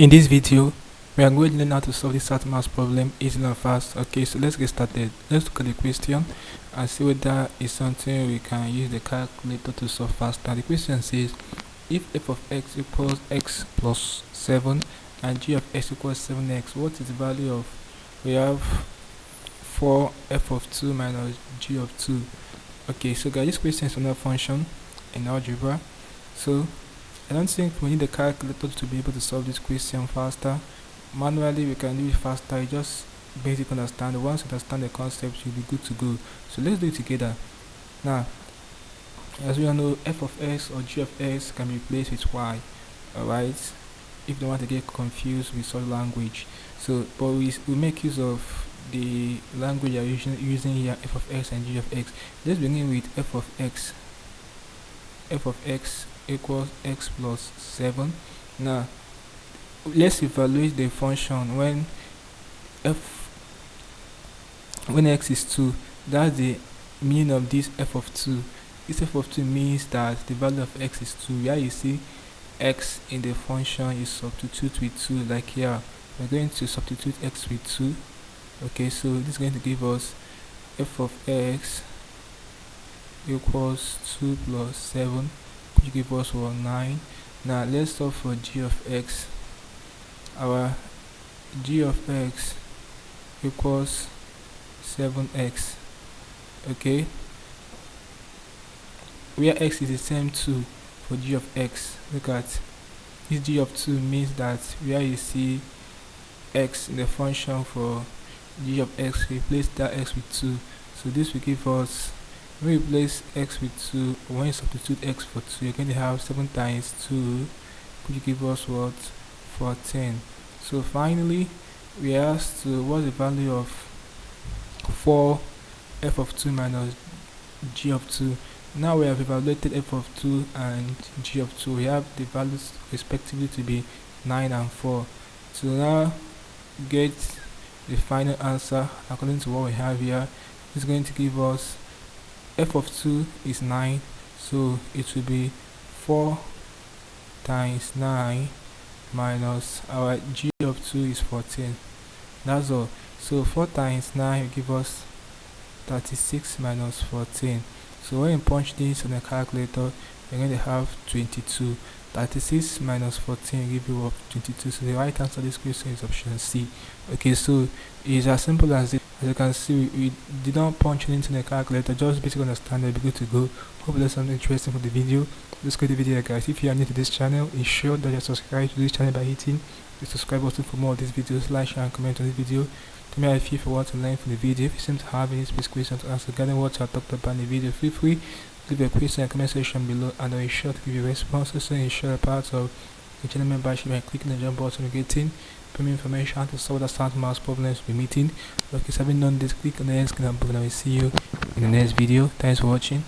In this video, we are going to learn how to solve this short math problem easily and fast. Okay, so let's get started. Let's look at the question and see whether it's something we can use the calculator to solve faster. The question says, if f of x equals x plus 7 and g of x equals 7x, what is the value of, we have 4 f of 2 minus g of 2. Okay, so guys, this question is another function in algebra. So I don't think we need the calculator to be able to solve this question faster. Manually we can do it faster. You just basically understand. Once you understand the concept, you'll be good to go. So let's do it together. Now, as we all know, f of x or g of x can be replaced with y. Alright, if you don't want to get confused with such language. So but we make use of the language you're using here, f of x and g of x. Let's begin with f of x. F of x equals x plus 7. Now let's evaluate the function when x is 2. That's the meaning of this f of 2. This f of 2 means that the value of x is 2. Where you see x in the function, you substitute with 2. Like here, we're going to substitute x with 2. Okay, so this is going to give us f of x equals 2 plus 7, which give us 9. Now let's solve for g of x. Our g of x equals 7x. Okay, where x is the same 2 for g of x. Look at this, g of 2 means that where you see x in the function for g of x, replace that x with 2. So this will give us, when we replace x with 2, or when you substitute x for 2, you're going to have 7 times 2, which give us what? 14. So finally, we asked what's the value of 4 f of 2 minus g of 2. Now we have evaluated f of 2 and g of 2. We have the values respectively to be 9 and 4. So now get the final answer according to what we have here. It's going to give us f of 2 is 9, so it will be 4 times 9 minus our g of 2 is 14. That's all. So 4 times 9 will give us 36 minus 14. So when you punch this on the calculator, you're going to have 22. 36 minus 14 will give you up 22. So the right answer to this question is option C. Okay, so it's as simple as this. As you can see, we did not punch it into the calculator, just basically understand it, be good to go. Hope there's something interesting for the video. Let's go to the video, guys. If you are new to this channel, ensure that you subscribe to this channel by hitting the subscribe button for more of these videos. Like, share and comment on this video. Tell me how you feel for what to learn from the video. If you seem to have any specific questions to answer regarding what I talked about in the video, feel free to leave a question in the comment section below, and I'll be sure to give you a response. Also ensure a part of the channel membership by clicking the join button and getting premium information to solve the start math problems we'll be meeting. Okay, so having done this, click on the next button and I will see you in the next video. Thanks for watching.